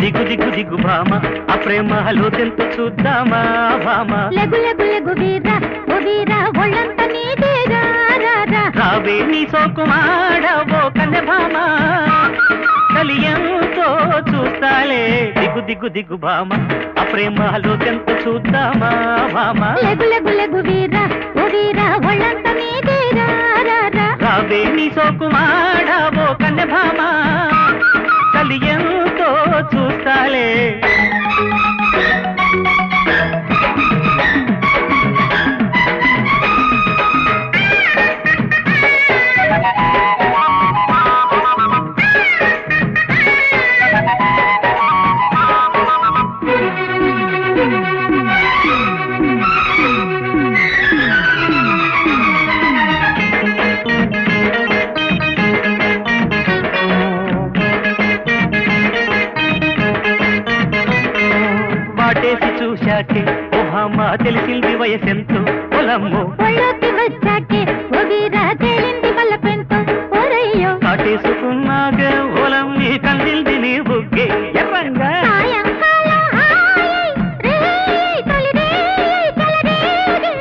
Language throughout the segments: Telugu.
దిగు దిగు దిగు భామ ఆ ప్రేమలో తెంతు చూద్దామా భామ లెగు లెగు లెగు వీరా ఓ వీరా ఒళ్ళంత నీదేగా రారా రావే నీ సోకుమాడవో కన్నె భామ కలియంతో చూస్తాలే దిగు దిగు దిగు భామ ఆ ప్రేమలో తెంతు చూద్దామా భామ లెగు లెగు లెగు వీరా ఓ వీరా ఒళ్ళంత నీదేగా రారా రావే నీ సోకుమాడవో కన్నె భామ కలియంతో చూస్తాలే వాటేసి చూశాకే ఓ భామ తెలిసింది వయసెంతో పొలమ్మో ఒళ్ళోకి వచ్చాకే ఓ వీరా తేలింది మల్ల పెంతో ఓరయ్యో కాటేసుకున్నాకే ఓలం నీ కందిల్ది నీ బుగ్గే ఎర్రంగా సాయంకాలం హాయ్ రేయ్ తొలి రేయ్ చలరేగే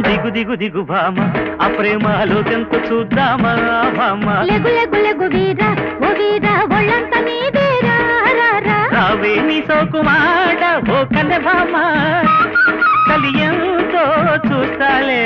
దిగు దిగు దిగు భామ ఆ ప్రేమలో తెంతు చూద్దామా భామ లెగు లెగు లెగు వీరా ఓ వీరా ఒళ్ళంత నీదేగా రారా రావే నీ సోకుమాడ ఓ కన్నె భామ కలియంతో చూస్తాలే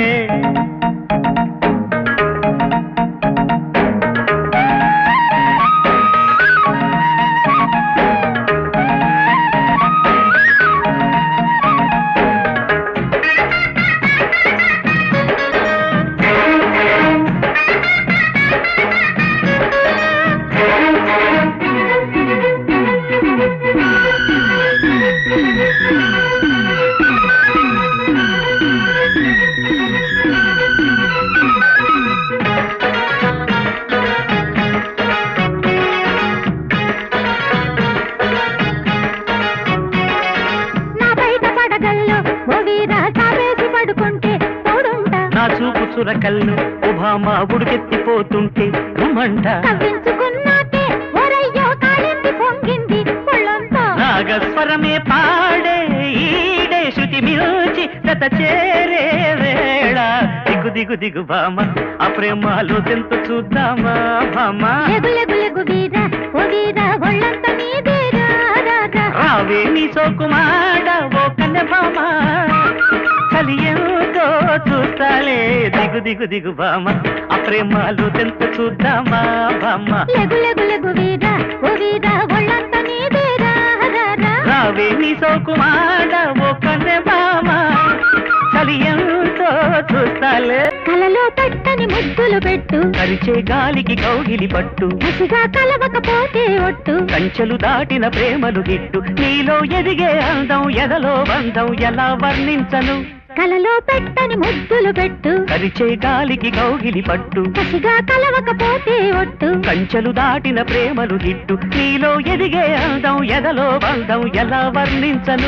నా చూపు చురకల్లు ఓ భామ ఉడికెత్తిపోతుంటే ఉమ్మంట నాగస్వరమే పాడే ఈడే శృతి మిల్చి జత చేరే వేళ దిగు దిగు దిగు భామ ఆ ప్రేమలో తెంతు చూద్దామా భామ రావే నీ సోకుమాడ ఓ కన్నె భామ కలియంతో చూస్తాలే దిగు దిగు దిగు భామ ఆ ప్రేమలో తెంతు చూద్దామా భామ రావే నీ సోకుమాడ ఓ కన్నె భామ కలియంతో చూస్తాలే కలలో పట్టని ముద్దులు పెట్టు కరిచే గాలికి కౌగిలి పట్టు కసిగా కలవకపోతే ఒట్టు కంచెలు దాటిన ప్రేమలు గిట్టు నీలో ఎదిగే అందం ఎదలో బంధం ఎలా వర్ణించను కలలో పెట్టని ముద్దులు పెట్టు కరిచే గాలికి కౌగిలి పట్టు కసిగా కలవకపోతే ఒట్టు కంచెలు దాటిన ప్రేమలు గిట్టు నీలో ఎదిగే అందం ఎదలో బంధం ఎలా వర్ణించను